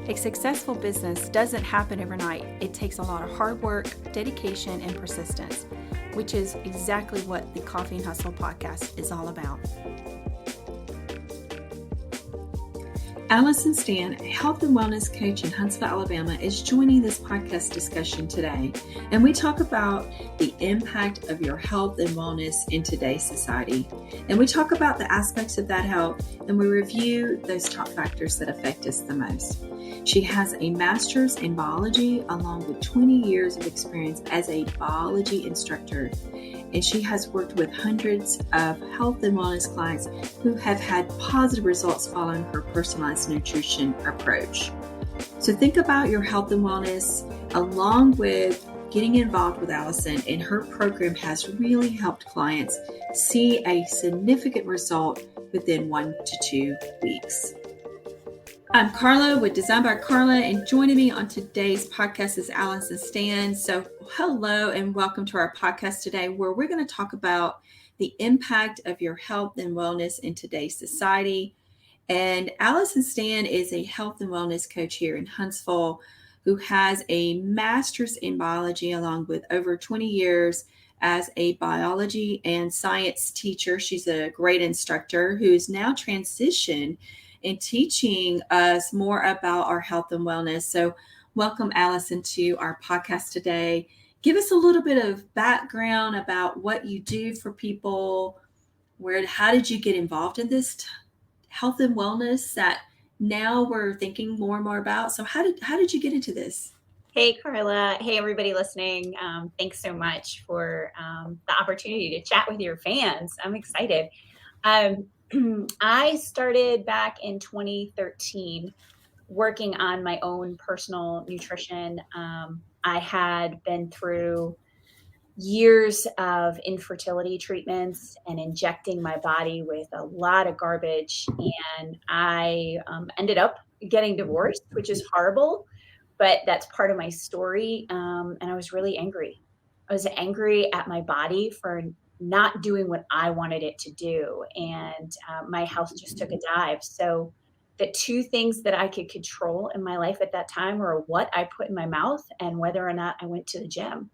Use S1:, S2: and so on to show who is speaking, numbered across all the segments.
S1: A successful business doesn't happen overnight. It takes a lot of hard work, dedication, and persistence, which is exactly what the Coffee and Hustle podcast is all about. Alison Stann, a health and wellness coach in Huntsville, Alabama, is joining this podcast discussion today. And we talk about the impact of your health and wellness in today's society. And we talk about the aspects of that health, and we review those top factors that affect us the most. She has a master's in biology along with 20 years of experience as a biology instructor. And she has worked with hundreds of health and wellness clients who have had positive results following her personalized nutrition approach. So think about your health and wellness along with getting involved with Alison, and her program has really helped clients see a significant result within 1 to 2 weeks. I'm Carla with Designed by Carla, and joining me on today's podcast is Alison Stann. So hello and welcome to our podcast today, where we're going to talk about the impact of your health and wellness in today's society. And Alison Stann is a health and wellness coach here in Huntsville who has a master's in biology along with over 20 years as a biology and science teacher. She's a great instructor who is now transitioned in teaching us more about our health and wellness. So welcome, Alison, to our podcast today. Give us a little bit of background about what you do for people. How did you get involved in this health and wellness that now we're thinking more and more about? So how did you get into this?
S2: Hey, Carla. Hey, everybody listening. Thanks so much for the opportunity to chat with your fans. I'm excited. I started back in 2013 working on my own personal nutrition. I had been through years of infertility treatments and injecting my body with a lot of garbage. And I ended up getting divorced, which is horrible, but that's part of my story. And I was really angry. I was angry at my body for not doing what I wanted it to do. And my health just took a dive. So the two things that I could control in my life at that time were what I put in my mouth and whether or not I went to the gym.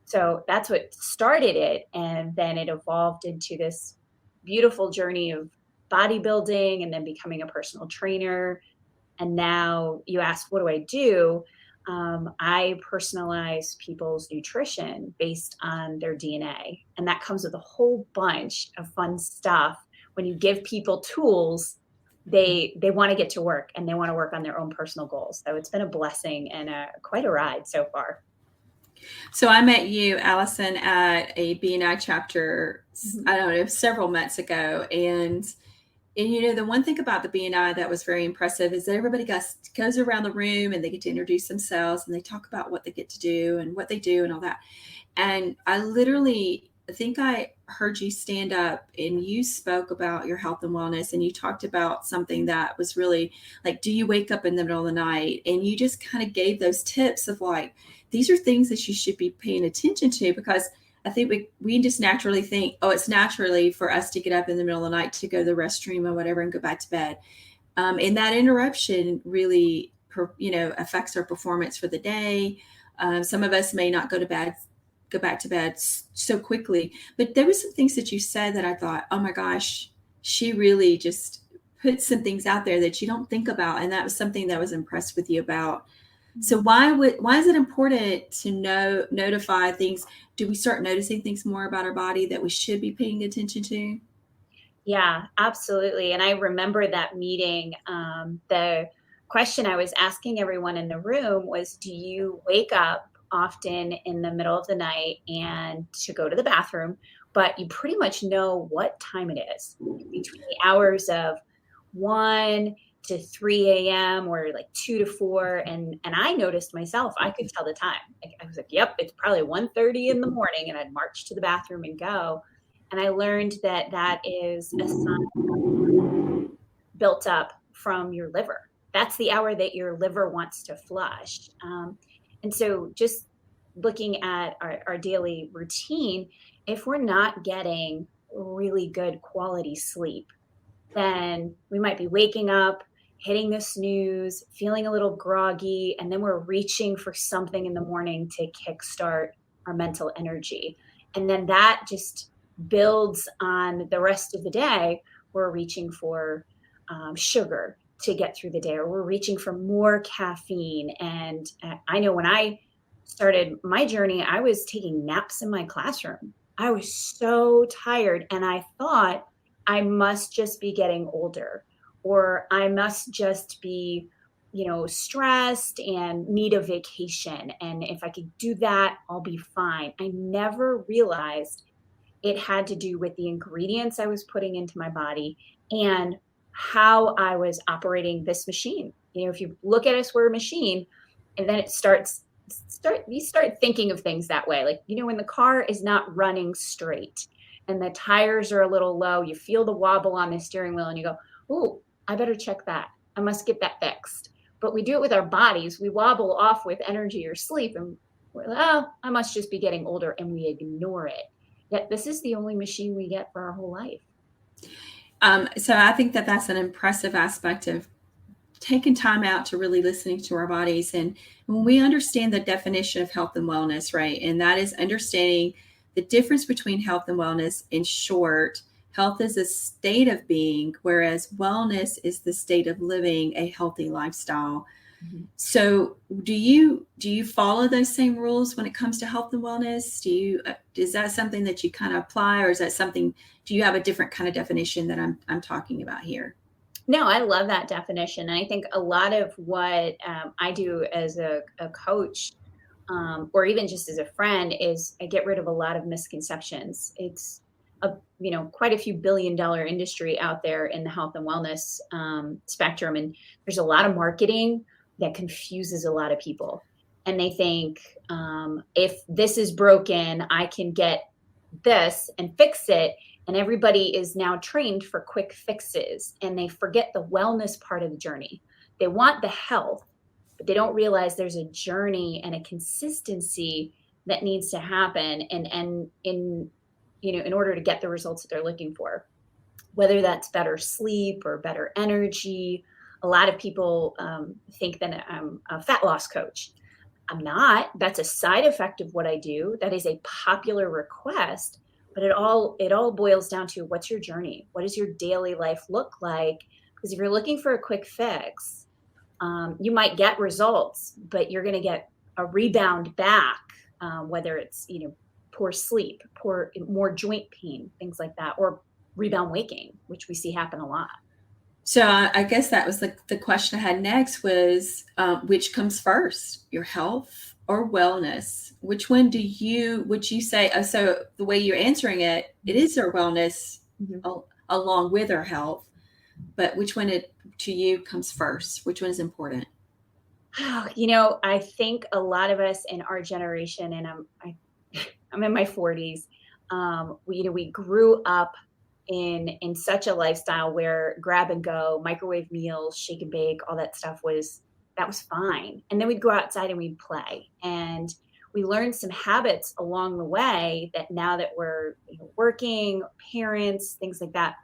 S2: So that's what started it. And then it evolved into this beautiful journey of bodybuilding and then becoming a personal trainer. And now you ask, what do I do? I personalize people's nutrition based on their DNA. And that comes with a whole bunch of fun stuff. When you give people tools, they want to get to work and they want to work on their own personal goals. So it's been a blessing and quite a ride so far.
S1: So I met you, Alison, at a B&I chapter, I don't know, several months ago. And you know, the one thing about the B&I that was very impressive is that everybody goes around the room and they get to introduce themselves and they talk about what they get to do and what they do and all that. And I think I heard you stand up and you spoke about your health and wellness, and you talked about something that was really like, do you wake up in the middle of the night? And you just kind of gave those tips of like, these are things that you should be paying attention to, because I think we just naturally think, oh, it's naturally for us to get up in the middle of the night to go to the restroom or whatever and go back to bed. And that interruption really, affects our performance for the day. Some of us may not go back to bed so quickly. But there were some things that you said that I thought, oh my gosh, she really just put some things out there that you don't think about. And that was something that I was impressed with you about. So why is it important to notify things? Do we start noticing things more about our body that we should be paying attention to?
S2: Yeah, absolutely. And I remember that meeting. The question I was asking everyone in the room was, do you wake up often in the middle of the night and to go to the bathroom, but you pretty much know what time it is between the hours of 1 to 3 a.m. or like 2 to 4. And I noticed myself, I could tell the time. I was like, yep, it's probably 1:30 in the morning. And I'd march to the bathroom and go. And I learned that is a sign built up from your liver. That's the hour that your liver wants to flush. And so just looking at our daily routine, if we're not getting really good quality sleep, then we might be waking up hitting the snooze, feeling a little groggy, and then we're reaching for something in the morning to kickstart our mental energy. And then that just builds on the rest of the day. We're reaching for sugar to get through the day, or we're reaching for more caffeine. And I know when I started my journey, I was taking naps in my classroom. I was so tired, and I thought I must just be getting older, or I must just be, stressed and need a vacation. And if I could do that, I'll be fine. I never realized it had to do with the ingredients I was putting into my body and how I was operating this machine. If you look at us, we're a machine, and then you start thinking of things that way. Like, when the car is not running straight and the tires are a little low, you feel the wobble on the steering wheel and you go, "Ooh, I better check that. I must get that fixed." But we do it with our bodies. We wobble off with energy or sleep, and we're like, "Oh, I must just be getting older," and we ignore it. Yet this is the only machine we get for our whole life.
S1: So I think that that's an impressive aspect of taking time out to really listening to our bodies. And when we understand the definition of health and wellness, right, and that is understanding the difference between health and wellness. In short, health is a state of being, whereas wellness is the state of living a healthy lifestyle. Mm-hmm. So do you follow those same rules when it comes to health and wellness? Is that something that you kind of apply, or is that something, do you have a different kind of definition that I'm talking about here?
S2: No, I love that definition. And I think a lot of what I do as a coach, or even just as a friend, is I get rid of a lot of misconceptions. It's quite a few $billion industry out there in the health and wellness spectrum. And there's a lot of marketing that confuses a lot of people. And they think, if this is broken, I can get this and fix it. And everybody is now trained for quick fixes, and they forget the wellness part of the journey. They want the health, but they don't realize there's a journey and a consistency that needs to happen. And in order to get the results that they're looking for, whether that's better sleep or better energy. A lot of people think that I'm a fat loss coach. I'm not. That's a side effect of what I do. That is a popular request. But it all boils down to, what's your journey? What does your daily life look like? Because if you're looking for a quick fix, you might get results, but you're going to get a rebound back, whether it's poor sleep, more joint pain, things like that, or rebound waking, which we see happen a lot.
S1: So I guess that was the question I had next was, which comes first, your health or wellness? Which one would you say? So the way you're answering it is our wellness, mm-hmm. along with our health, but which one to you comes first? Which one is important?
S2: I think a lot of us in our generation, and I'm in my 40s, we grew up in such a lifestyle where grab and go, microwave meals, shake and bake, all that stuff was fine. And then we'd go outside and we'd play. And we learned some habits along the way that now that we're working, parents, things like that,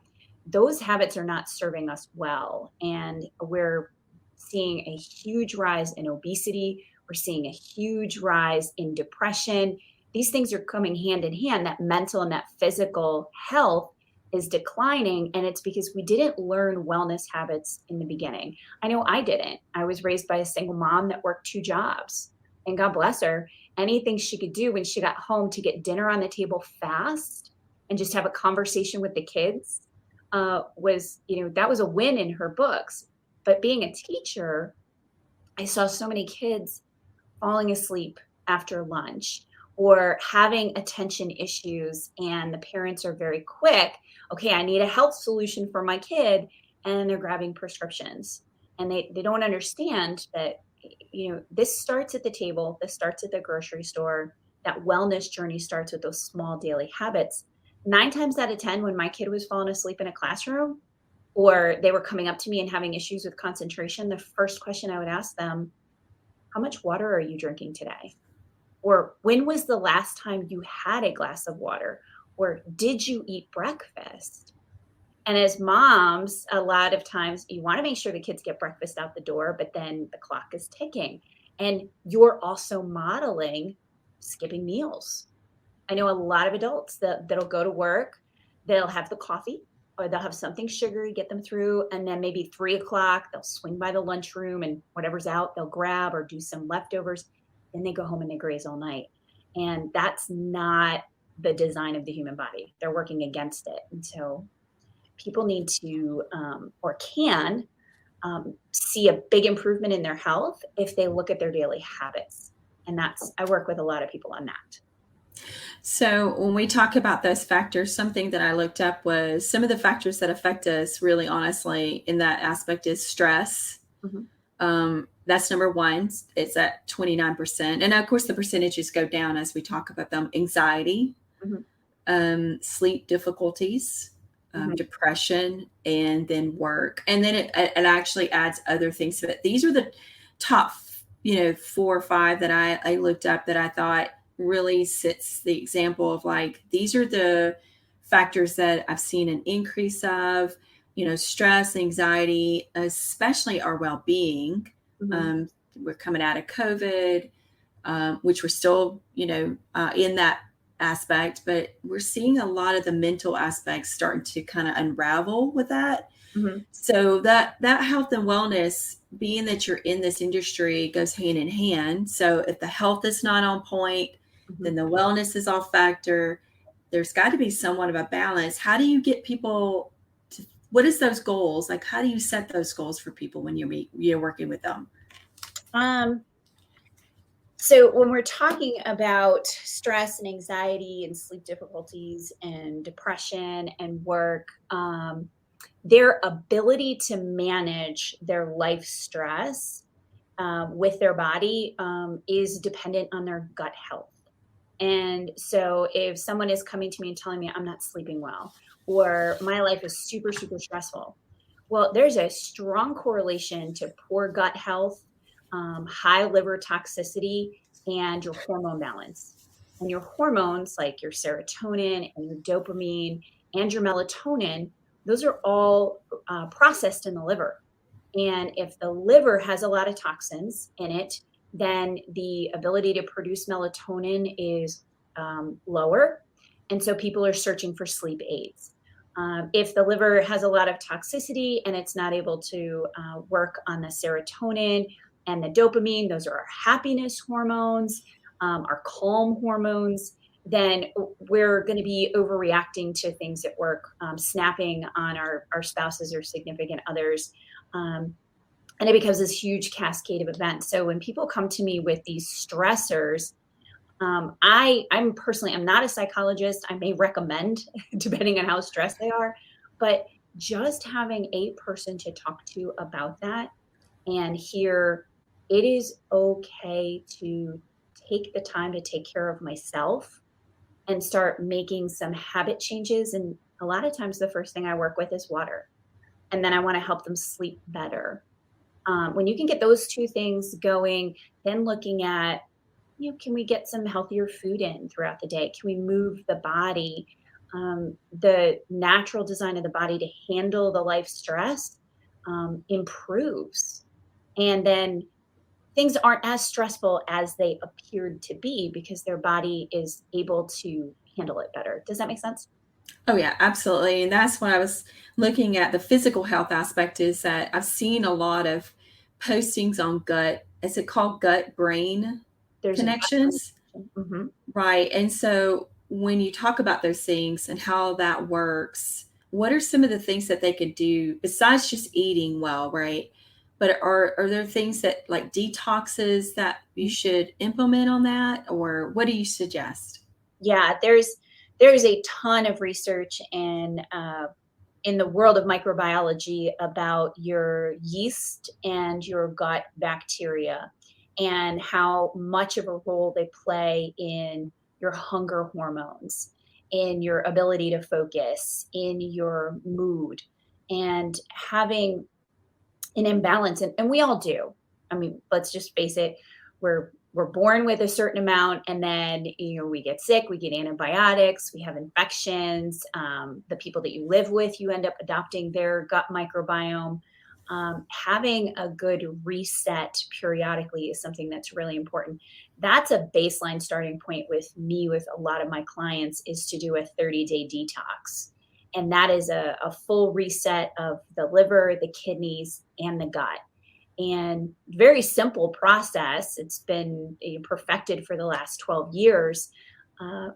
S2: those habits are not serving us well. And we're seeing a huge rise in obesity. We're seeing a huge rise in depression. These things are coming hand in hand. That mental and that physical health is declining, and it's because we didn't learn wellness habits in the beginning. I know I didn't. I was raised by a single mom that worked 2 jobs, and God bless her. Anything she could do when she got home to get dinner on the table fast and just have a conversation with the kids was a win in her books. But being a teacher, I saw so many kids falling asleep after lunch or having attention issues, and the parents are very quick. Okay, I need a health solution for my kid, and they're grabbing prescriptions. And they don't understand that, this starts at the table, this starts at the grocery store. That wellness journey starts with those small daily habits. 9 times out of 10, when my kid was falling asleep in a classroom, or they were coming up to me and having issues with concentration, the first question I would ask them, how much water are you drinking today? Or when was the last time you had a glass of water? Or did you eat breakfast? And as moms, a lot of times you want to make sure the kids get breakfast out the door, but then the clock is ticking. And you're also modeling skipping meals. I know a lot of adults that'll go to work, they'll have the coffee or they'll have something sugary, get them through. And then maybe 3 o'clock, they'll swing by the lunchroom and whatever's out, they'll grab or do some leftovers. Then they go home and they graze all night. And that's not the design of the human body. They're working against it. And so people need to or can see a big improvement in their health if they look at their daily habits. And I work with a lot of people on that.
S1: So when we talk about those factors, something that I looked up was some of the factors that affect us really honestly in that aspect is stress. Mm-hmm. That's number one. It's at 29%. And of course, the percentages go down as we talk about them. Anxiety, mm-hmm. Sleep difficulties, mm-hmm. depression, and then work. And then it actually adds other things to it. These are the top, 4 or 5 that I looked up that I thought really sets the example of like, these are the factors that I've seen an increase of, stress, anxiety, especially our well-being. Mm-hmm. We're coming out of COVID, which we're still, in that aspect, but we're seeing a lot of the mental aspects starting to kind of unravel with that. Mm-hmm. So that health and wellness, being that you're in this industry, goes hand in hand. So if the health is not on point, mm-hmm. then the wellness is off factor. There's got to be somewhat of a balance. How do you get people to, what is those goals? Like, how do you set those goals for people when you're working with them?
S2: So when we're talking about stress and anxiety and sleep difficulties and depression and work, their ability to manage their life stress with their body is dependent on their gut health. And so if someone is coming to me and telling me I'm not sleeping well, or my life is super, super stressful, well, there's a strong correlation to poor gut health, high liver toxicity, and your hormone balance. And your hormones, like your serotonin and your dopamine and your melatonin, those are all processed in the liver. And if the liver has a lot of toxins in it, then the ability to produce melatonin is lower. And so people are searching for sleep aids. If the liver has a lot of toxicity and it's not able to work on the serotonin and the dopamine, those are our happiness hormones, our calm hormones, then we're going to be overreacting to things at work, snapping on our spouses or significant others. And it becomes this huge cascade of events. So when people come to me with these stressors, I'm not a psychologist. I may recommend, depending on how stressed they are, but just having a person to talk to about that and hear it is okay to take the time to take care of myself and start making some habit changes. And a lot of times the first thing I work with is water. And then I want to help them sleep better. When you can get those two things going, then looking at, can we get some healthier food in throughout the day? Can we move the body? The natural design of the body to handle the life stress improves. And then things aren't as stressful as they appeared to be because their body is able to handle it better. Does that make sense?
S1: Oh, yeah, absolutely. And that's what I was looking at. The physical health aspect is that I've seen a lot of postings on gut. Is it called gut brain connections?
S2: Mm-hmm.
S1: Right. And so when you talk about those things and how that works, what are some of the things that they could do besides just eating well, right? But are there things that like detoxes that you should implement on that, or what do you suggest?
S2: Yeah, there's a ton of research in the world of microbiology about your yeast and your gut bacteria and how much of a role they play in your hunger hormones, in your ability to focus, in your mood, and having an imbalance. And we all do. I mean, let's just face it. We're we're born with a certain amount, and then, we get sick, we get antibiotics, we have infections. The people that you live with, you end up adopting their gut microbiome. Having a good reset periodically is something that's really important. That's a baseline starting point with me, with a lot of my clients, is to do a 30-day detox. And that is a full reset of the liver, the kidneys, and the gut. And very simple process. It's been perfected for the last 12 years.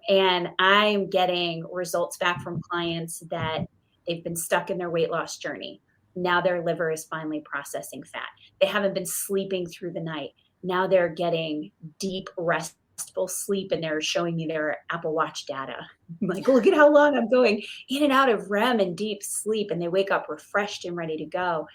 S2: And I'm getting results back from clients that they've been stuck in their weight loss journey. Now their liver is finally processing fat. They haven't been sleeping through the night. Now they're getting deep, restful sleep, and they're showing me their Apple Watch data. I'm like, look at how long I'm going in and out of REM and deep sleep, and they wake up refreshed and ready to go.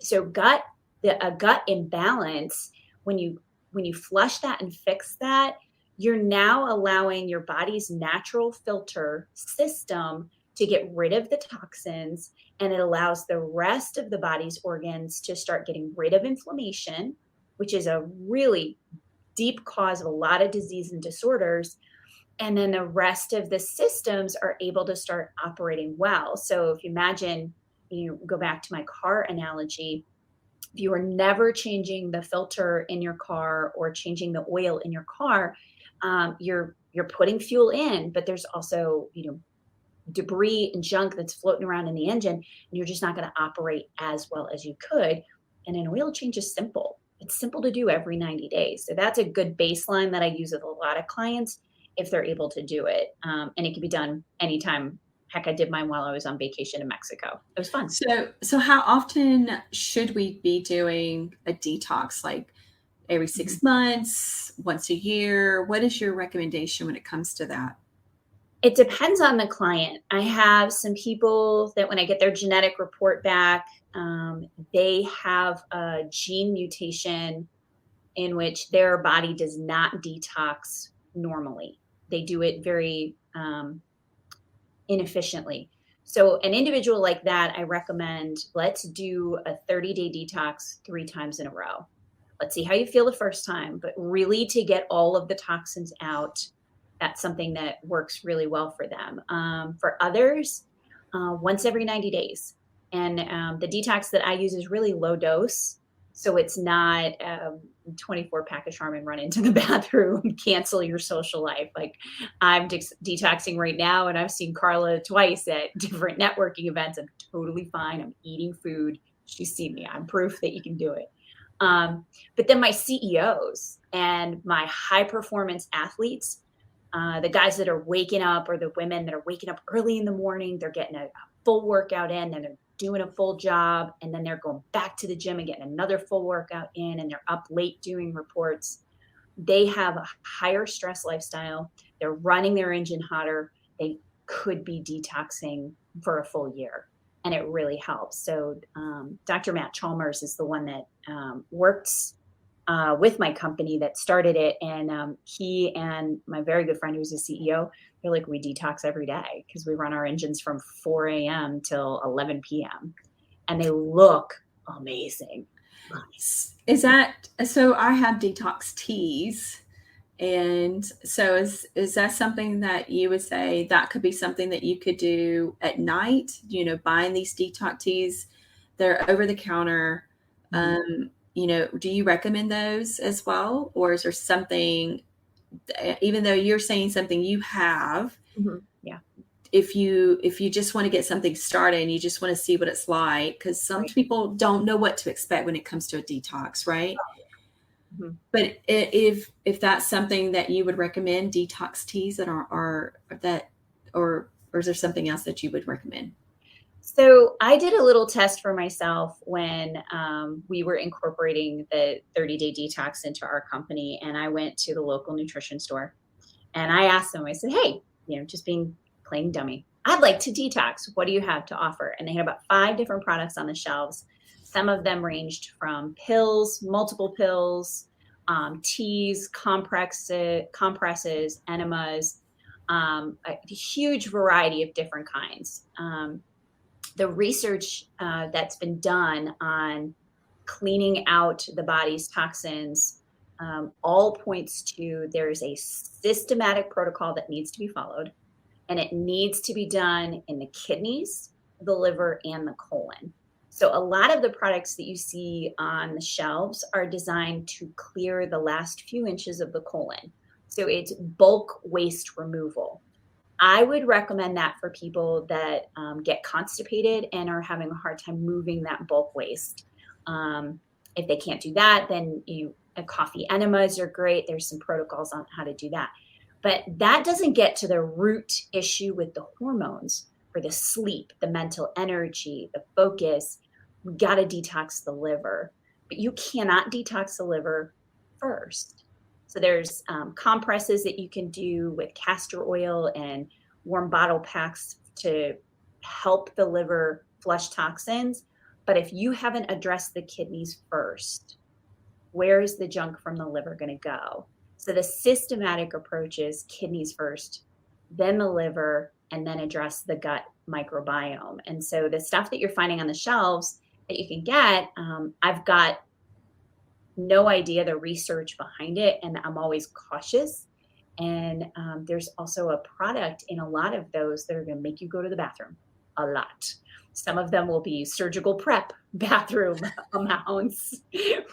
S2: So a gut imbalance, when you flush that and fix that, you're now allowing your body's natural filter system to get rid of the toxins, and it allows the rest of the body's organs to start getting rid of inflammation, which is a really deep cause of a lot of disease and disorders. And then the rest of the systems are able to start operating well. So if you imagine, go back to my car analogy, if you are never changing the filter in your car or changing the oil in your car, you're putting fuel in, but there's also, debris and junk that's floating around in the engine, and you're just not going to operate as well as you could. And an oil change is simple. It's simple to do every 90 days. So that's a good baseline that I use with a lot of clients if they're able to do it. And it can be done anytime. Heck, I did mine while I was on vacation in Mexico. It was fun.
S1: So how often should we be doing a detox? Like every 6 months, once a year? What is your recommendation when it comes to that?
S2: It depends on the client. I have some people that when I get their genetic report back, they have a gene mutation in which their body does not detox normally. They do it very inefficiently. So an individual like that, I recommend, let's do a 30-day detox 3 times in a row. Let's see how you feel the first time, but really to get all of the toxins out, that's something that works really well for them. For others, once every 90 days. And the detox that I use is really low dose. So it's not 24 pack of Charmin, run into the bathroom, cancel your social life. Like I'm detoxing right now, and I've seen Carla twice at different networking events. I'm totally fine. I'm eating food. She's seen me. I'm proof that you can do it. But then my CEOs and my high performance athletes, the guys that are waking up, or the women that are waking up early in the morning, they're getting a full workout in, and they're doing a full job, and then they're going back to the gym and getting another full workout in, and they're up late doing reports. They have a higher stress lifestyle. They're running their engine hotter. They could be detoxing for a full year, and it really helps. So Dr. Matt Chalmers is the one that works with my company that started it. And he and my very good friend who's a CEO, they're like, we detox every day because we run our engines from 4 a.m. till 11 p.m. and they look amazing.
S1: Is that, so I have detox teas. And so is that something that you would say that could be something that you could do at night, buying these detox teas? They're over the counter. Do you recommend those as well? Or is there something, even though you're saying something you have,
S2: yeah,
S1: if you just want to get something started and you just want to see what it's like, because some people don't know what to expect when it comes to a detox, right? But if that's something that you would recommend, detox teas that or is there something else that you would recommend?
S2: So I did a little test for myself when we were incorporating the 30-day detox into our company. And I went to the local nutrition store and I asked them, I said, hey, just being plain dummy, I'd like to detox. What do you have to offer? And they had about 5 different products on the shelves. Some of them ranged from pills, multiple pills, teas, compresses, enemas, a huge variety of different kinds. The research that's been done on cleaning out the body's toxins all points to there's a systematic protocol that needs to be followed, and it needs to be done in the kidneys, the liver, and the colon. So a lot of the products that you see on the shelves are designed to clear the last few inches of the colon. So it's bulk waste removal. I would recommend that for people that get constipated and are having a hard time moving that bulk waste. If they can't do that, then coffee enemas are great. There's some protocols on how to do that. But that doesn't get to the root issue with the hormones or the sleep, the mental energy, the focus. We got to detox the liver. But you cannot detox the liver first. So there's compresses that you can do with castor oil and warm bottle packs to help the liver flush toxins. But if you haven't addressed the kidneys first, where is the junk from the liver going to go? So the systematic approach is kidneys first, then the liver, and then address the gut microbiome. And so the stuff that you're finding on the shelves that you can get, I've got no idea the research behind it, and I'm always cautious. And there's also a product in a lot of those that are going to make you go to the bathroom a lot. Some of them will be surgical prep bathroom amounts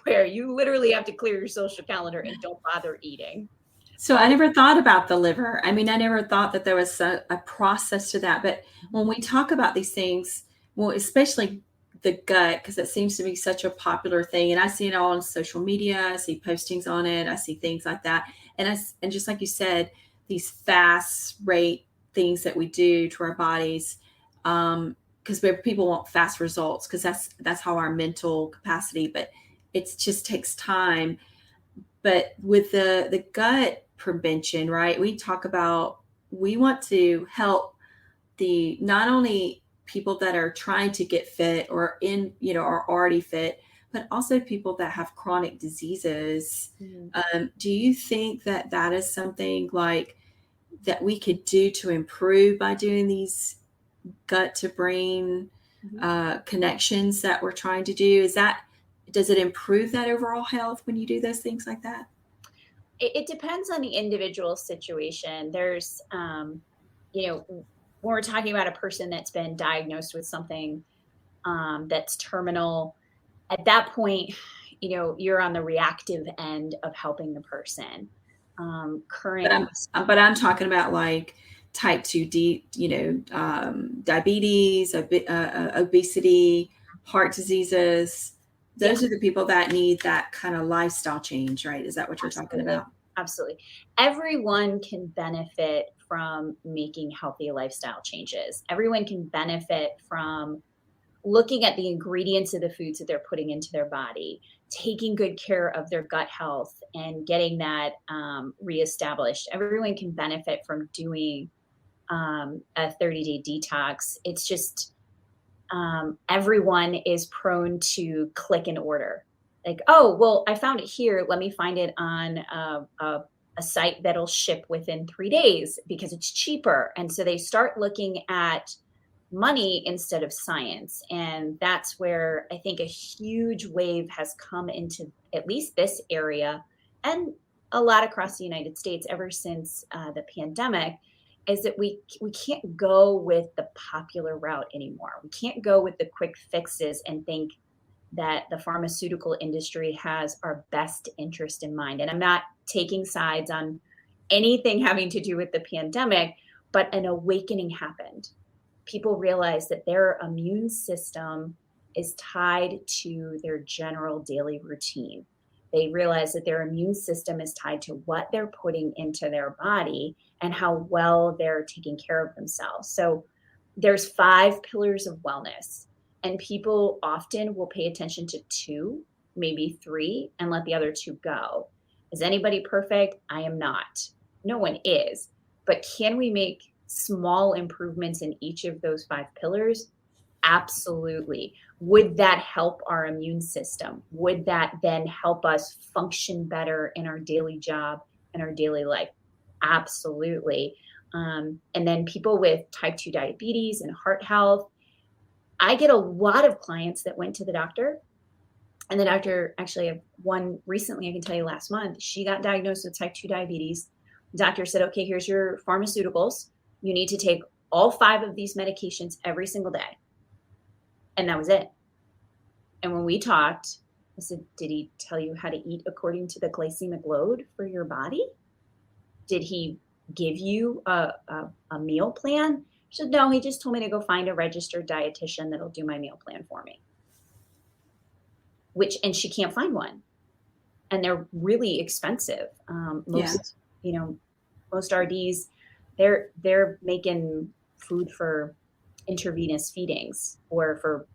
S2: where you literally have to clear your social calendar and don't bother eating.
S1: So I never thought about the liver. I mean, I never thought that there was a process to that. But when we talk about these things, well, especially the gut, because it seems to be such a popular thing, and I see it all on social media. I see postings on it. I see things like that. And just like you said, these fast rate things that we do to our bodies, because people want fast results, because that's how our mental capacity, but it just takes time. But with the gut prevention, right, we want to help not only people that are trying to get fit or are already fit, but also people that have chronic diseases. Mm-hmm. Do you think that is something like that we could do to improve by doing these gut to brain connections that we're trying to do? Does it improve that overall health when you do those things like that?
S2: It depends on the individual situation. There's, when we're talking about a person that's been diagnosed with something that's terminal, at that point, you're on the reactive end of helping the person.
S1: But I'm talking about like type 2 diabetes, obesity, heart diseases. Those are the people that need that kind of lifestyle change, right? Is that what you're talking about?
S2: Absolutely. Everyone can benefit from making healthy lifestyle changes. Everyone can benefit from looking at the ingredients of the foods that they're putting into their body, taking good care of their gut health and getting that reestablished. Everyone can benefit from doing a 30-day detox. It's just everyone is prone to click and order. Like, oh, well, I found it here. Let me find it on a site that'll ship within 3 days because it's cheaper. And so they start looking at money instead of science. And that's where I think a huge wave has come into at least this area and a lot across the United States ever since the pandemic, is that we can't go with the popular route anymore. We can't go with the quick fixes and think that the pharmaceutical industry has our best interest in mind. And I'm not taking sides on anything having to do with the pandemic, but an awakening happened. People realized that their immune system is tied to their general daily routine. They realize that their immune system is tied to what they're putting into their body and how well they're taking care of themselves. So there's 5 pillars of wellness, and people often will pay attention to 2, maybe 3, and let the other 2 go. Is anybody perfect? I am not. No one is. But can we make small improvements in each of those 5 pillars? Absolutely. Would that help our immune system? Would that then help us function better in our daily job and our daily life? Absolutely. And then people with type 2 diabetes and heart health, I get a lot of clients that went to the doctor And the doctor, actually, I have one recently, I can tell you last month, she got diagnosed with type 2 diabetes. The doctor said, okay, here's your pharmaceuticals. You need to take all 5 of these medications every single day. And that was it. And when we talked, I said, did he tell you how to eat according to the glycemic load for your body? Did he give you a meal plan? She said, no, he just told me to go find a registered dietitian that'll do my meal plan for me. And she can't find one. And they're really expensive. Most RDs, they're making food for intravenous feedings or for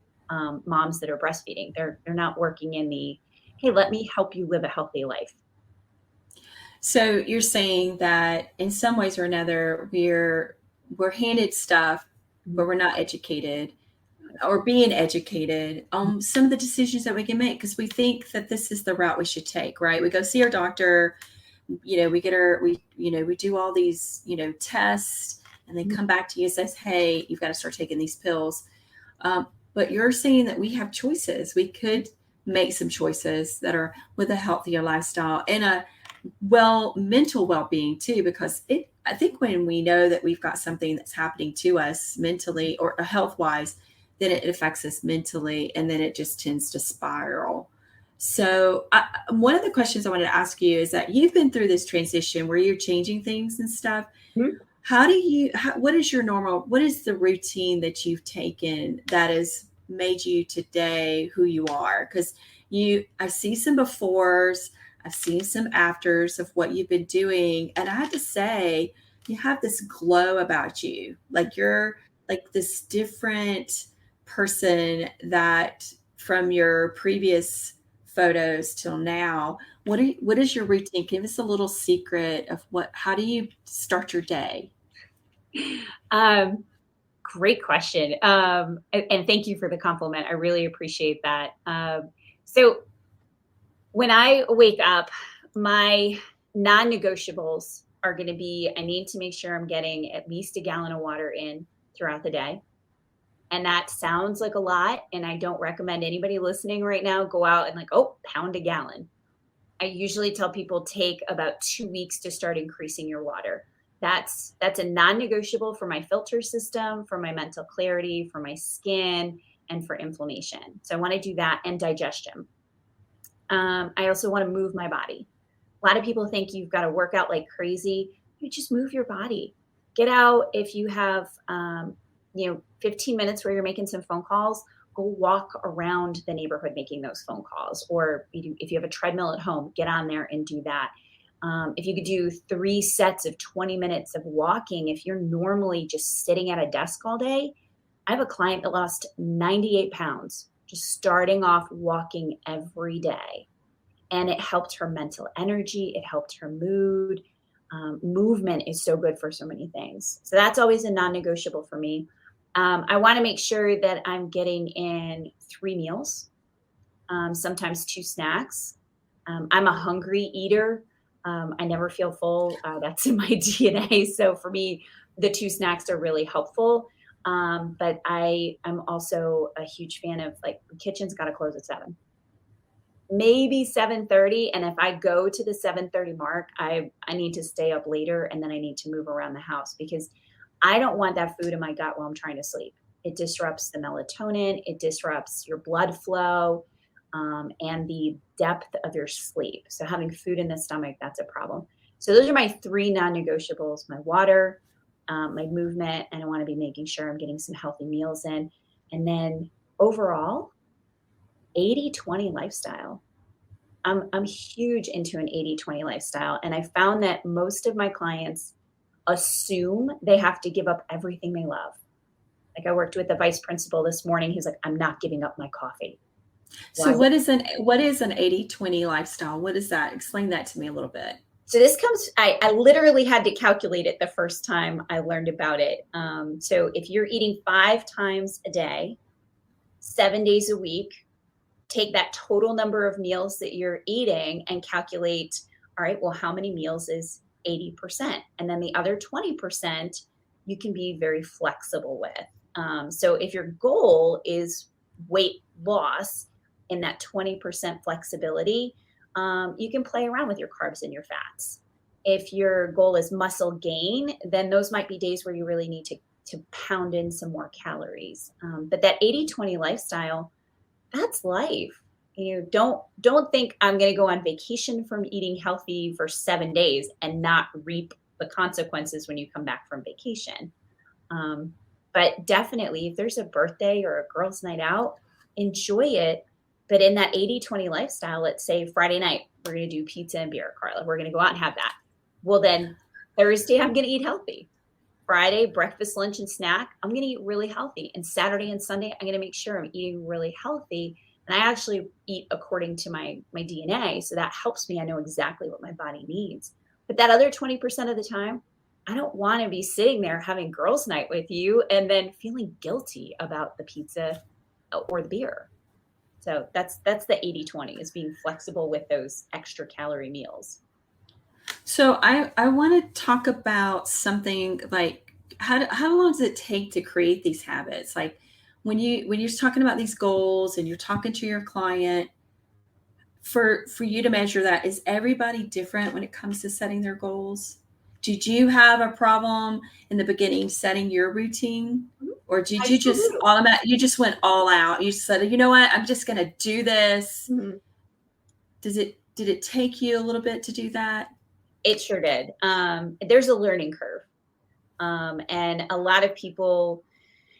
S2: moms that are breastfeeding. They're not working in the, hey, let me help you live a healthy life.
S1: So you're saying that in some ways or another, we're handed stuff, but we're not educated or being educated on some of the decisions that we can make, because we think that this is the route we should take, right? We go see our doctor, we do all these, tests, and they come back to you and says, hey, you've got to start taking these pills. But you're saying that we have choices. We could make some choices that are with a healthier lifestyle and a mental well-being too, because I think when we know that we've got something that's happening to us mentally or health-wise, then it affects us mentally, and then it just tends to spiral. So one of the questions I wanted to ask you is that you've been through this transition where you're changing things and stuff. Mm-hmm. What is the routine that you've taken that has made you today who you are? Because I see some befores, I've seen some afters of what you've been doing. And I have to say, you have this glow about you. Like you're like this different person that from your previous photos till now. What is your routine? Give us a little secret of how do you start your day?
S2: Great question. And thank you for the compliment. I really appreciate that. So when I wake up, my non-negotiables are going to be, I need to make sure I'm getting at least a gallon of water in throughout the day. And that sounds like a lot. And I don't recommend anybody listening right now go out and pound a gallon. I usually tell people take about 2 weeks to start increasing your water. That's a non-negotiable for my filter system, for my mental clarity, for my skin, and for inflammation. So I want to do that, and digestion. I also want to move my body. A lot of people think you've got to work out like crazy. You just move your body. Get out. If you have 15 minutes where you're making some phone calls, go walk around the neighborhood making those phone calls. Or if you have a treadmill at home, get on there and do that. If you could do 3 sets of 20 minutes of walking, if you're normally just sitting at a desk all day, I have a client that lost 98 pounds just starting off walking every day. And it helped her mental energy. It helped her mood. Movement is so good for so many things. So that's always a non-negotiable for me. I want to make sure that I'm getting in 3 meals, sometimes 2 snacks. I'm a hungry eater. I never feel full. That's in my DNA. So for me, the 2 snacks are really helpful. But I'm also a huge fan of the kitchen's got to close at 7, maybe 7:30. And if I go to the 7:30 mark, I need to stay up later, and then I need to move around the house because I don't want that food in my gut while I'm trying to sleep. It disrupts the melatonin. It disrupts your blood flow. And the depth of your sleep. So having food in the stomach, that's a problem. So those are my 3 non-negotiables: my water, my movement, and I want to be making sure I'm getting some healthy meals in. And then overall, 80-20 lifestyle. I'm huge into an 80-20 lifestyle. And I found that most of my clients assume they have to give up everything they love. I worked with the vice principal this morning. He's like, I'm not giving up my coffee.
S1: So what is an 80-20 lifestyle? What is that? Explain that to me a little bit.
S2: So this I literally had to calculate it the first time I learned about it. So if you're eating 5 times a day, 7 days a week, take that total number of meals that you're eating and calculate, all right, well, how many meals is 80%? And then the other 20% you can be very flexible with. So if your goal is weight loss, in that 20% flexibility, you can play around with your carbs and your fats. If your goal is muscle gain, then those might be days where you really need to pound in some more calories. But that 80-20 lifestyle, that's life. Don't think I'm going to go on vacation from eating healthy for 7 days and not reap the consequences when you come back from vacation. But definitely, if there's a birthday or a girls' night out, enjoy it. But in that 80-20 lifestyle, let's say Friday night, we're going to do pizza and beer, Carla. We're going to go out and have that. Well, then Thursday, I'm going to eat healthy. Friday, breakfast, lunch, and snack, I'm going to eat really healthy. And Saturday and Sunday, I'm going to make sure I'm eating really healthy. And I actually eat according to my DNA. So that helps me. I know exactly what my body needs. But that other 20% of the time, I don't want to be sitting there having girls' night with you and then feeling guilty about the pizza or the beer. So that's the 80-20, is being flexible with those extra calorie meals.
S1: So I want to talk about something like how long does it take to create these habits? Like when you're talking about these goals and you're talking to your client, for you to measure that, is everybody different when it comes to setting their goals? Did you have a problem in the beginning setting your routine, or did you you just went all out? You said, you know what, I'm just going to do this. Mm-hmm. Did it take you a little bit to do that?
S2: It sure did. There's a learning curve. And a lot of people,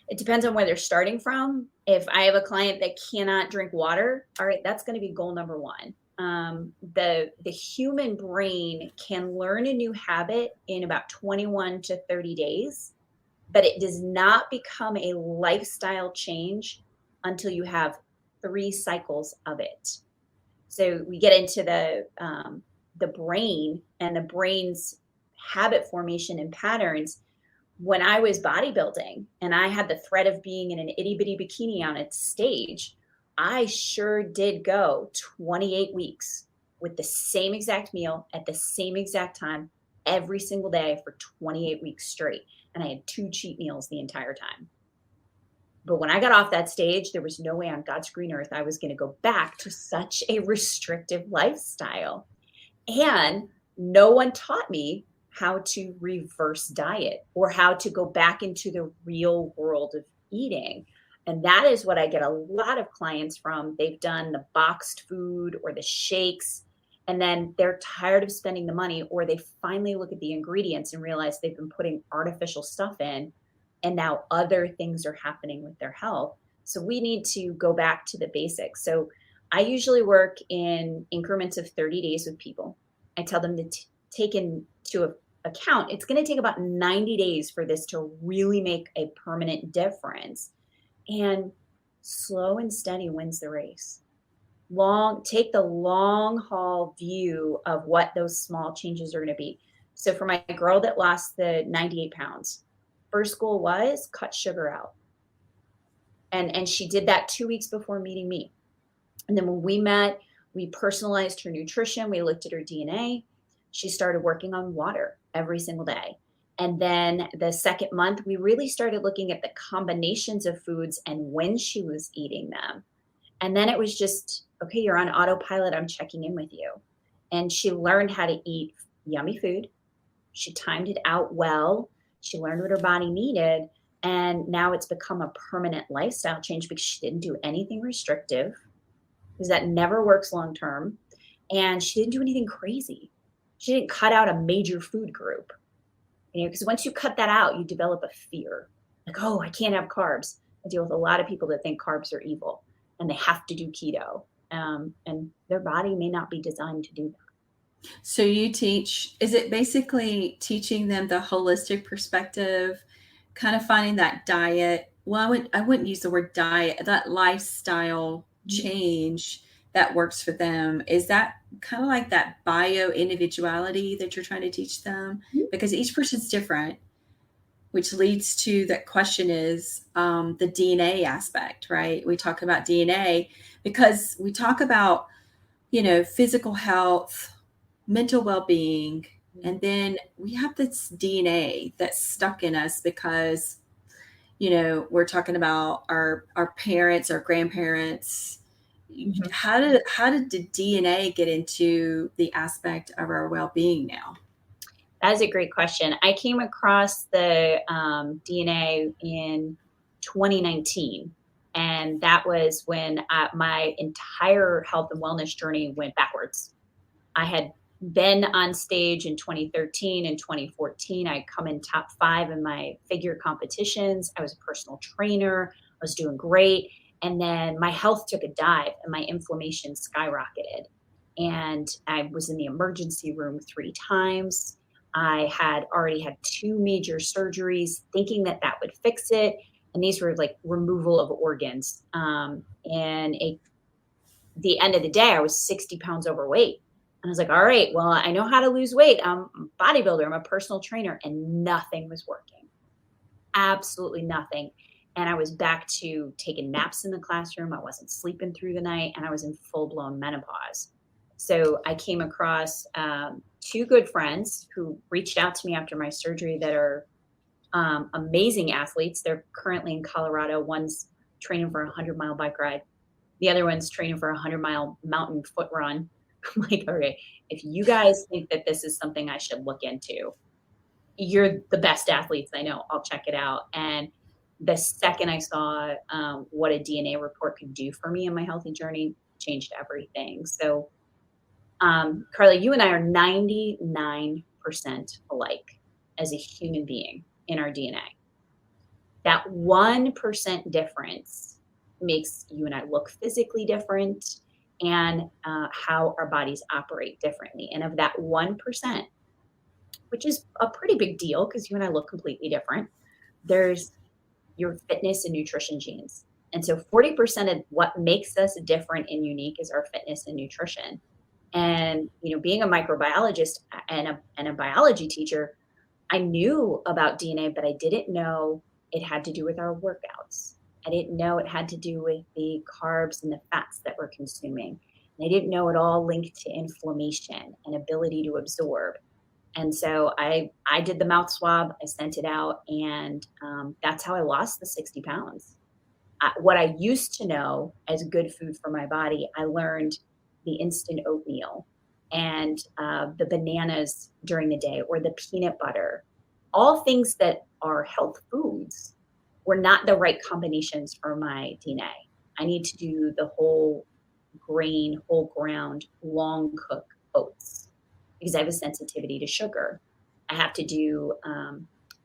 S2: it depends on where they're starting from. If I have a client that cannot drink water, all right, that's going to be goal number one. The human brain can learn a new habit in about 21 to 30 days, but it does not become a lifestyle change until you have 3 cycles of it. So we get into the brain and the brain's habit formation and patterns. When I was bodybuilding and I had the threat of being in an itty bitty bikini on its stage, I sure did go 28 weeks with the same exact meal at the same exact time every single day for 28 weeks straight. And I had 2 cheat meals the entire time. But when I got off that stage, there was no way on God's green earth I was going to go back to such a restrictive lifestyle. And no one taught me how to reverse diet or how to go back into the real world of eating. And that is what I get a lot of clients from. They've done the boxed food or the shakes, and then they're tired of spending the money, or they finally look at the ingredients and realize they've been putting artificial stuff in, and now other things are happening with their health. So we need to go back to the basics. So I usually work in increments of 30 days with people. I tell them to take into account, it's going to take about 90 days for this to really make a permanent difference. And slow and steady wins the race. Take the long haul view of what those small changes are going to be. So for my girl that lost the 98 pounds, first goal was cut sugar out. And she did that 2 weeks before meeting me. And then when we met, we personalized her nutrition. We looked at her DNA. She started working on water every single day. And then the second month, we really started looking at the combinations of foods and when she was eating them. And then it was just, okay, you're on autopilot. I'm checking in with you. And she learned how to eat yummy food. She timed it out well. She learned what her body needed. And now it's become a permanent lifestyle change because she didn't do anything restrictive, because that never works long term. And she didn't do anything crazy. She didn't cut out a major food group. Because once you cut that out, you develop a fear. Like, oh, I can't have carbs. I deal with a lot of people that think carbs are evil and they have to do keto. And their body may not be designed to do that.
S1: So you teach, is it basically teaching them the holistic perspective, kind of finding that diet? Well, I wouldn't use the word diet, that lifestyle change that works for them. Is that kind of like that bio individuality that you're trying to teach them? Because each person's different, which leads to that question is the DNA aspect, right? We talk about DNA because we talk about, physical health, mental well-being, and then we have this DNA that's stuck in us because, we're talking about our parents, our grandparents,
S2: Mhm.
S1: How did the DNA get into the aspect of our well-being now?
S2: That's a great question. I came across the DNA in 2019, and that was when my entire health and wellness journey went backwards. I had been on stage in 2013 and 2014. I'd come in top 5 in my figure competitions. I was a personal trainer. I was doing great. And then my health took a dive and my inflammation skyrocketed. And I was in the emergency room 3 times. I had already had 2 major surgeries thinking that that would fix it. And these were like removal of organs. And the end of the day, I was 60 pounds overweight. And I was like, all right, well, I know how to lose weight. I'm a bodybuilder, I'm a personal trainer, and nothing was working. Absolutely nothing. And I was back to taking naps in the classroom. I wasn't sleeping through the night, and I was in full blown menopause. So I came across 2 good friends who reached out to me after my surgery that are amazing athletes. They're currently in Colorado. One's training for a 100-mile bike ride, the other one's training for a 100-mile mountain foot run. I'm like, okay, if you guys think that this is something I should look into, you're the best athletes I know. I'll check it out. And the second I saw what a DNA report could do for me in my healthy journey, changed everything. So, Carla, you and I are 99% alike as a human being in our DNA. That 1% difference makes you and I look physically different, and how our bodies operate differently. And of that 1%, which is a pretty big deal because you and I look completely different, there's your fitness and nutrition genes. And so 40% of what makes us different and unique is our fitness and nutrition. And, being a microbiologist and a biology teacher, I knew about DNA, but I didn't know it had to do with our workouts. I didn't know it had to do with the carbs and the fats that we're consuming. And I didn't know it all linked to inflammation and ability to absorb. And so I did the mouth swab, I sent it out, and that's how I lost the 60 pounds. What I used to know as good food for my body, I learned the instant oatmeal and the bananas during the day, or the peanut butter, all things that are health foods were not the right combinations for my DNA. I need to do the whole grain, whole ground, long cook oats because I have a sensitivity to sugar. I have to do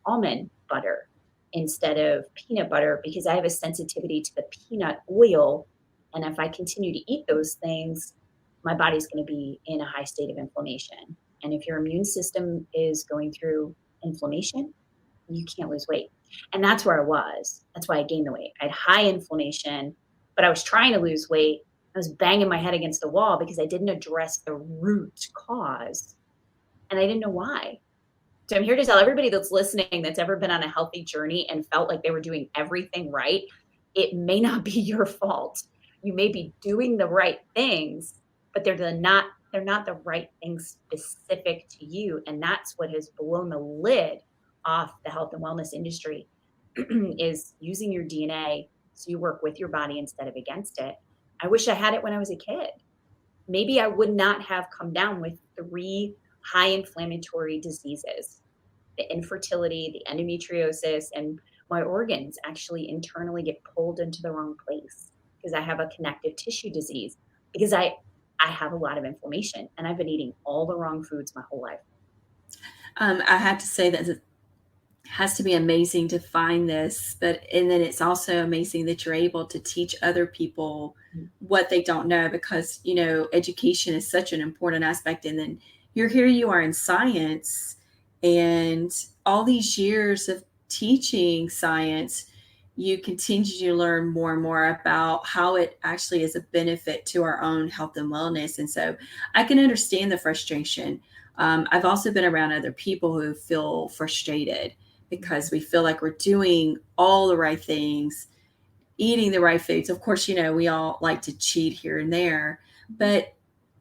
S2: almond butter instead of peanut butter because I have a sensitivity to the peanut oil. And if I continue to eat those things, my body's going to be in a high state of inflammation. And if your immune system is going through inflammation, you can't lose weight. And that's where I was. That's why I gained the weight. I had high inflammation, but I was trying to lose weight. I was banging my head against the wall because I didn't address the root cause. And I didn't know why. So I'm here to tell everybody that's listening that's ever been on a healthy journey and felt like they were doing everything right, it may not be your fault. You may be doing the right things, but they're not the right things specific to you. And that's what has blown the lid off the health and wellness industry is using your DNA so you work with your body instead of against it. I wish I had it when I was a kid. Maybe I would not have come down with 3 high inflammatory diseases, the infertility, the endometriosis, and my organs actually internally get pulled into the wrong place because I have a connective tissue disease, because I have a lot of inflammation and I've been eating all the wrong foods my whole life.
S1: I have to say that it has to be amazing to find this, and then it's also amazing that you're able to teach other people what they don't know, because education is such an important aspect. And then you are in science, and all these years of teaching science, you continue to learn more and more about how it actually is a benefit to our own health and wellness. And so I can understand the frustration. I've also been around other people who feel frustrated because we feel like we're doing all the right things, eating the right foods. Of course, we all like to cheat here and there, but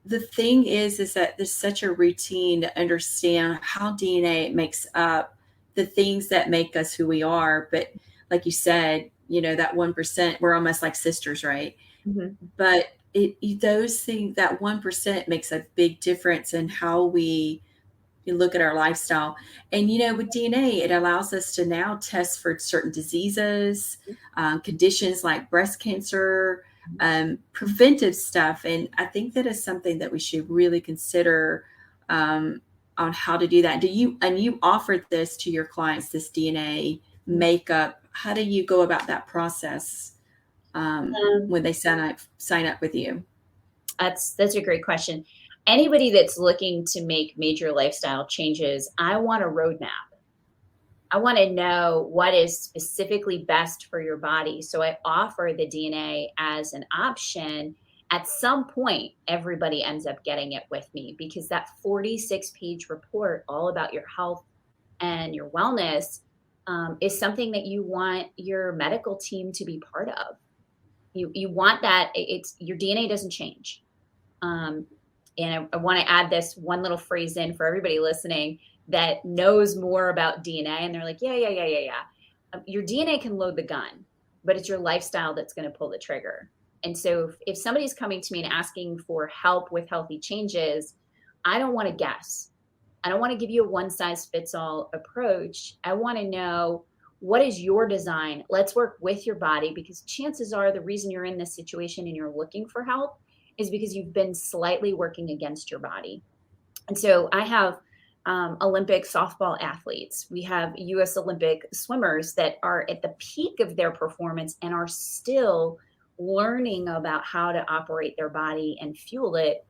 S1: the thing is that there's such a routine to understand how DNA makes up the things that make us who we are. But like you said, that 1%, we're almost like sisters, right?
S2: Mm-hmm.
S1: But those things, that 1% makes a big difference in how we look at our lifestyle. And, with DNA, it allows us to now test for certain diseases, conditions like breast cancer, preventive stuff. And I think that is something that we should really consider on how to do that. You offered this to your clients, this DNA makeup. How do you go about that process when they sign up with you?
S2: That's a great question. Anybody that's looking to make major lifestyle changes, I want a roadmap. I want to know what is specifically best for your body. So I offer the DNA as an option. At some point, everybody ends up getting it with me, because that 46-page report all about your health and your wellness is something that you want your medical team to be part of. You want that. It's your DNA doesn't change. And I want to add this one little phrase in for everybody listening that knows more about DNA. And they're like, yeah. Your DNA can load the gun, but it's your lifestyle that's going to pull the trigger. And so if somebody's coming to me and asking for help with healthy changes, I don't want to guess. I don't want to give you a one size fits all approach. I want to know, what is your design? Let's work with your body, because chances are the reason you're in this situation and you're looking for help is because you've been slightly working against your body. And so I have Olympic softball athletes. We have U.S. Olympic swimmers that are at the peak of their performance and are still learning about how to operate their body and fuel it,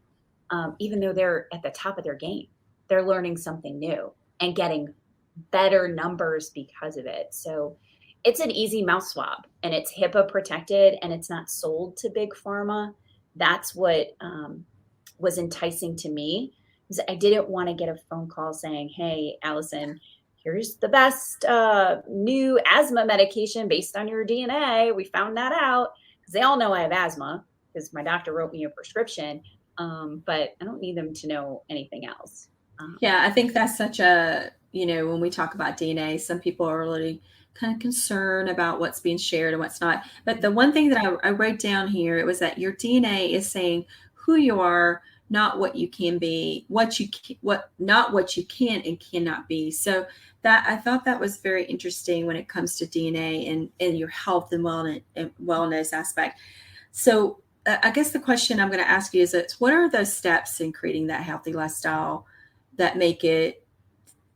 S2: even though they're at the top of their game. They're learning something new and getting better numbers because of it. So it's an easy mouth swab, and it's HIPAA protected, and it's not sold to big pharma. That's what was enticing to me, is I didn't want to get a phone call saying, hey, Alison, here's the best new asthma medication based on your DNA. We found that out, because they all know I have asthma because my doctor wrote me a prescription, but I don't need them to know anything else.
S1: Yeah, I think that's such a, when we talk about DNA, some people are really kind of concerned about what's being shared and what's not. But the one thing that I wrote down here, it was that your DNA is saying who you are, not what you can be, not what you can and cannot be. So that, I thought that was very interesting when it comes to DNA and your health and wellness aspect. So I guess the question I'm going to ask you is, what are those steps in creating that healthy lifestyle that make it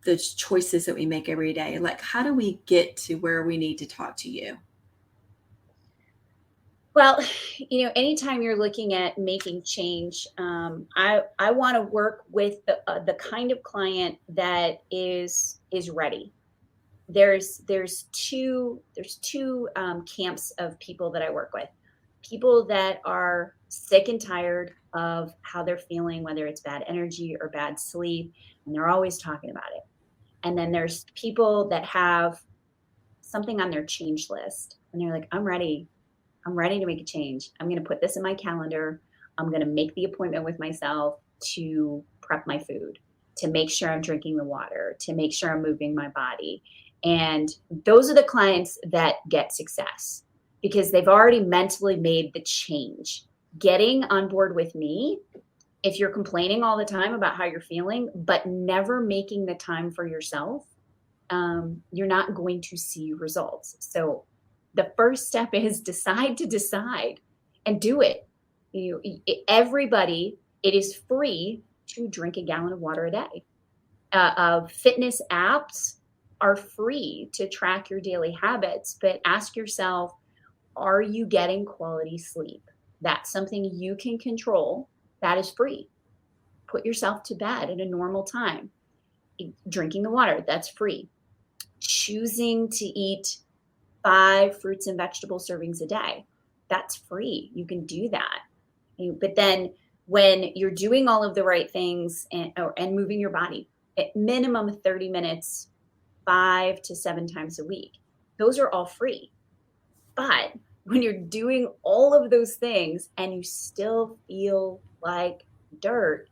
S1: the choices that we make every day? Like, how do we get to where we need to talk to you?
S2: Well, anytime you're looking at making change, I want to work with the kind of client that is ready. There's two camps of people that I work with. People that are sick and tired of how they're feeling, whether it's bad energy or bad sleep, and they're always talking about it. And then there's people that have something on their change list, and they're like, I'm ready to make a change. I'm going to put this in my calendar. I'm going to make the appointment with myself to prep my food, to make sure I'm drinking the water, to make sure I'm moving my body. And those are the clients that get success, because they've already mentally made the change. Getting on board with me, if you're complaining all the time about how you're feeling, but never making the time for yourself, you're not going to see results. So the first step is decide and do it. Everybody, it is free to drink a gallon of water a day. Fitness apps are free to track your daily habits, but ask yourself, are you getting quality sleep? That's something you can control. That is free. Put yourself to bed at a normal time. Drinking the water, that's free. Choosing to eat 5 fruits and vegetable servings a day, that's free. You can do that. But then when you're doing all of the right things and moving your body at minimum 30 minutes, 5 to 7 times a week, those are all free. But when you're doing all of those things and you still feel like dirt,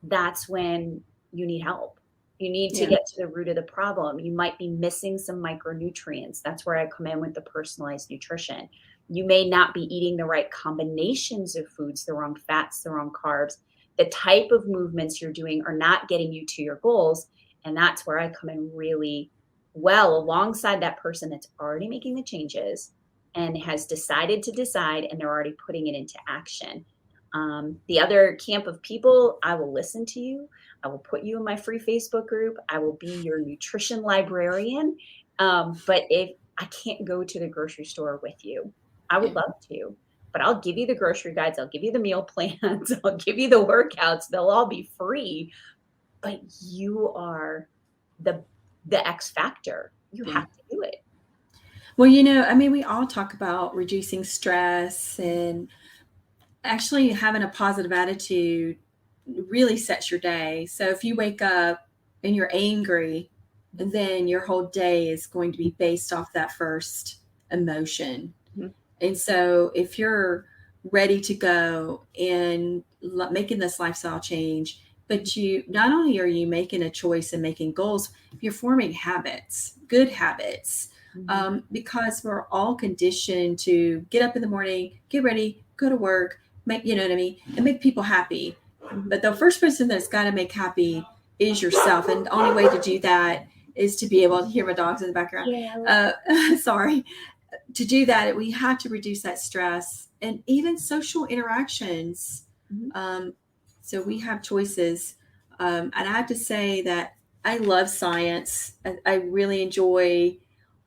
S2: that's when you need help. You need to get to the root of the problem. You might be missing some micronutrients. That's where I come in with the personalized nutrition. You may not be eating the right combinations of foods, the wrong fats, the wrong carbs. The type of movements you're doing are not getting you to your goals. And that's where I come in really well alongside that person that's already making the changes and has decided to decide, and they're already putting it into action. The other camp of people, I will listen to you. I will put you in my free Facebook group. I will be your nutrition librarian. But if I can't go to the grocery store with you, I would love to, but I'll give you the grocery guides. I'll give you the meal plans. I'll give you the workouts. They'll all be free, but you are the X factor. You have to do it.
S1: Well, we all talk about reducing stress, and actually having a positive attitude really sets your day. So if you wake up and you're angry, then your whole day is going to be based off that first emotion. Mm-hmm. And so if you're ready to go and making this lifestyle change, but you not only are you making a choice and making goals, you're forming habits, good habits, because we're all conditioned to get up in the morning, get ready, go to work, and make people happy. But the first person that's got to make happy is yourself. And the only way to do that is to be able to hear my dogs in the background. Yeah. Sorry. To do that, we have to reduce that stress and even social interactions. So we have choices. And I have to say that I love science. I really enjoy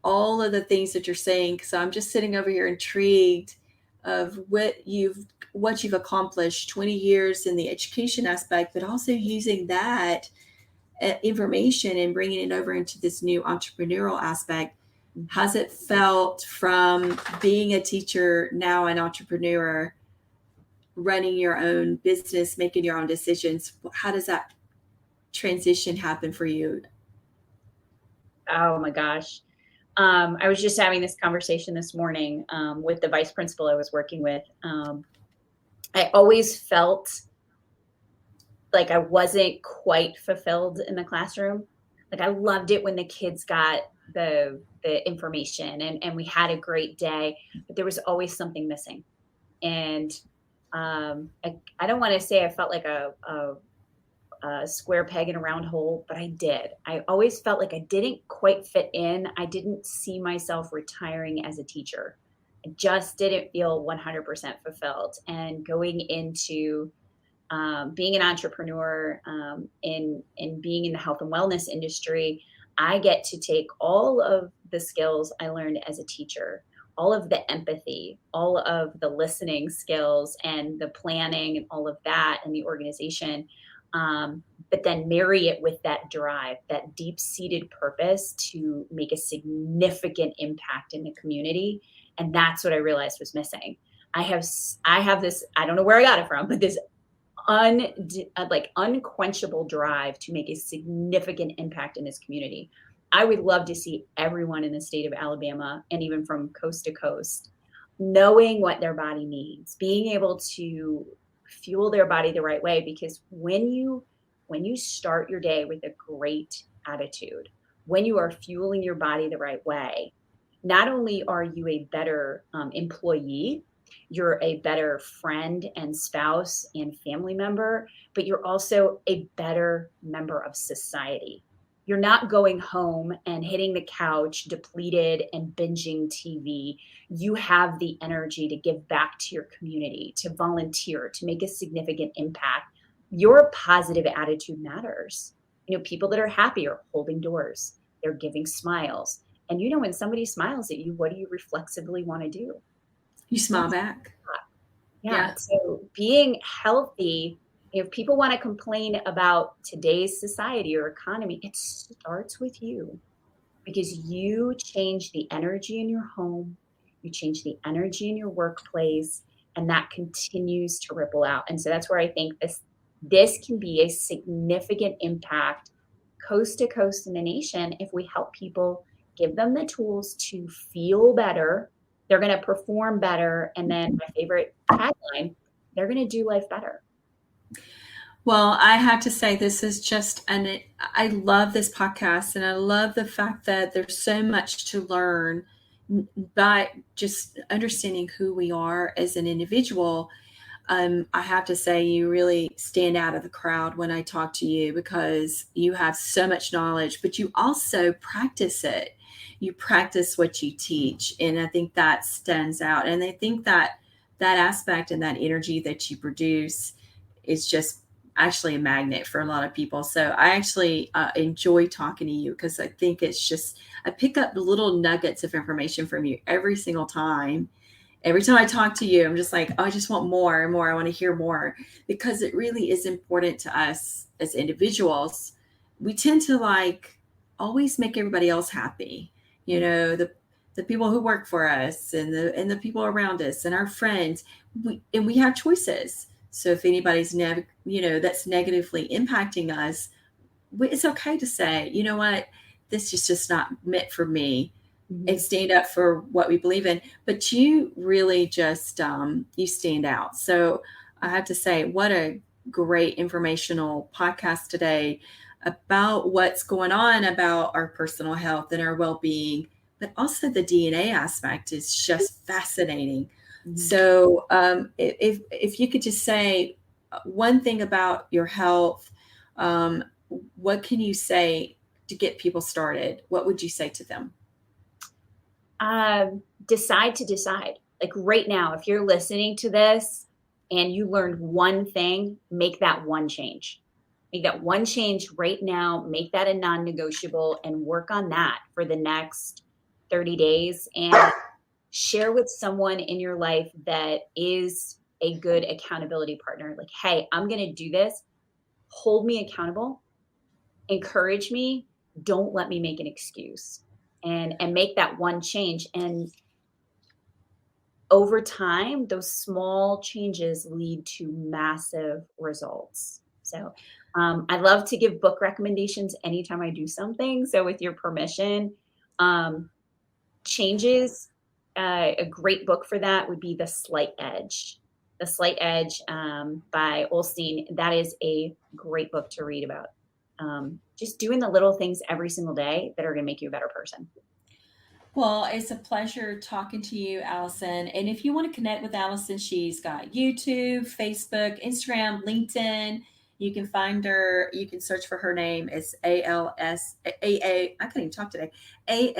S1: all of the things that you're saying. So I'm just sitting over here intrigued of what you've accomplished, 20 years in the education aspect, but also using that information and bringing it over into this new entrepreneurial aspect. How's it felt from being a teacher, now an entrepreneur, running your own business, making your own decisions? How does that transition happen for you?
S2: Oh my gosh. I was just having this conversation this morning with the vice principal I was working with. I always felt like I wasn't quite fulfilled in the classroom. Like I loved it when the kids got the information and we had a great day, but there was always something missing. And I don't want to say I felt like a square peg in a round hole, but I did. I always felt like I didn't quite fit in. I didn't see myself retiring as a teacher. I just didn't feel 100% fulfilled. And going into being an entrepreneur in being in the health and wellness industry, I get to take all of the skills I learned as a teacher, all of the empathy, all of the listening skills and the planning and all of that and the organization, but then marry it with that drive, that deep-seated purpose to make a significant impact in the community. And that's what I realized was missing. I have this, I don't know where I got it from, but this unquenchable drive to make a significant impact in this community. I would love to see everyone in the state of Alabama, and even from coast to coast, knowing what their body needs, being able to fuel their body the right way. Because when you start your day with a great attitude, when you are fueling your body the right way, not only are you a better employee, you're a better friend and spouse and family member, but you're also a better member of society. You're not going home and hitting the couch depleted and binging TV. You have the energy to give back to your community, to volunteer, to make a significant impact. Your positive attitude matters. People that are happy are holding doors. They're giving smiles. And when somebody smiles at you, what do you reflexively want to do?
S1: You smile back.
S2: Yeah. So being healthy, if people want to complain about today's society or economy, it starts with you, because you change the energy in your home, you change the energy in your workplace, and that continues to ripple out. And so that's where I think this can be a significant impact coast to coast in the nation if we help people, give them the tools to feel better. They're going to perform better. And then my favorite tagline, they're going to do life better.
S1: Well, I have to say this is I love this podcast, and I love the fact that there's so much to learn by just understanding who we are as an individual, I have to say you really stand out of the crowd when I talk to you because you have so much knowledge, but you also practice it. You practice what you teach. And I think that stands out. And I think that that aspect and that energy that you produce is just actually a magnet for a lot of people. So I actually enjoy talking to you because I think it's just, I pick up little nuggets of information from you every single time. Every time I talk to you, I'm just like, oh, I just want more and more. I want to hear more because it really is important to us as individuals. We tend to like always make everybody else happy. You know, the people who work for us and the people around us and our friends. We have choices. So if anybody's that's negatively impacting us, it's okay to say, you know what, this is just not meant for me, and stand up for what we believe in. But you really just you stand out. So I have to say, what a great informational podcast today about what's going on about our personal health and our well-being, but also the DNA aspect is just fascinating. So if you could just say one thing about your health, what can you say to get people started? What would you say to them?
S2: Decide. Like right now, if you're listening to this and you learned one thing, make that one change. Make that one change right now, make that a non-negotiable and work on that for the next 30 days and share with someone in your life that is a good accountability partner. Like, hey, I'm going to do this. Hold me accountable, encourage me. Don't let me make an excuse and make that one change. And over time, those small changes lead to massive results. So I love to give book recommendations anytime I do something. So with your permission, changes, a great book for that would be The Slight Edge. The Slight Edge by Olstein. That is a great book to read about. Just doing the little things every single day that are going to make you a better person.
S1: Well, it's a pleasure talking to you, Alison. And if you want to connect with Alison, she's got YouTube, Facebook, Instagram, LinkedIn. You can find her. You can search for her name. It's ALSAA. I couldn't even talk today. ALISONSTANN.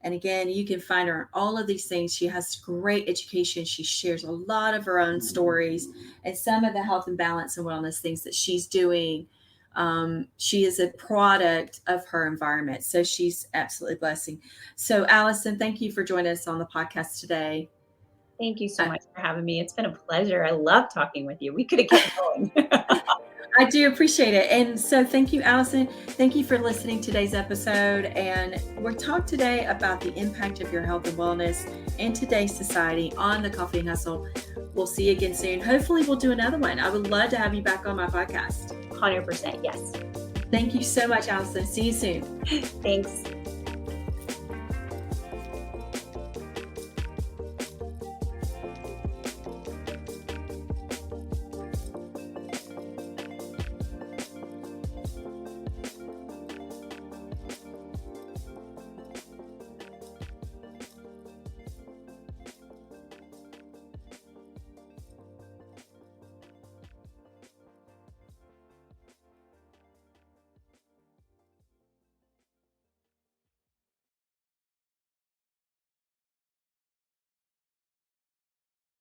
S1: And again, you can find her on all of these things. She has great education. She shares a lot of her own stories and some of the health and balance and wellness things that she's doing. She is a product of her environment. So she's absolutely blessing. So Alison, thank you for joining us on the podcast today.
S2: Thank you so much for having me. It's been a pleasure. I love talking with you. We could have kept going.
S1: I do appreciate it. And so thank you, Alison. Thank you for listening to today's episode. And we're talking today about the impact of your health and wellness in today's society on the Coffee and Hustle. We'll see you again soon. Hopefully we'll do another one. I would love to have you back on my podcast.
S2: 100%. Yes.
S1: Thank you so much, Alison. See you soon.
S2: Thanks.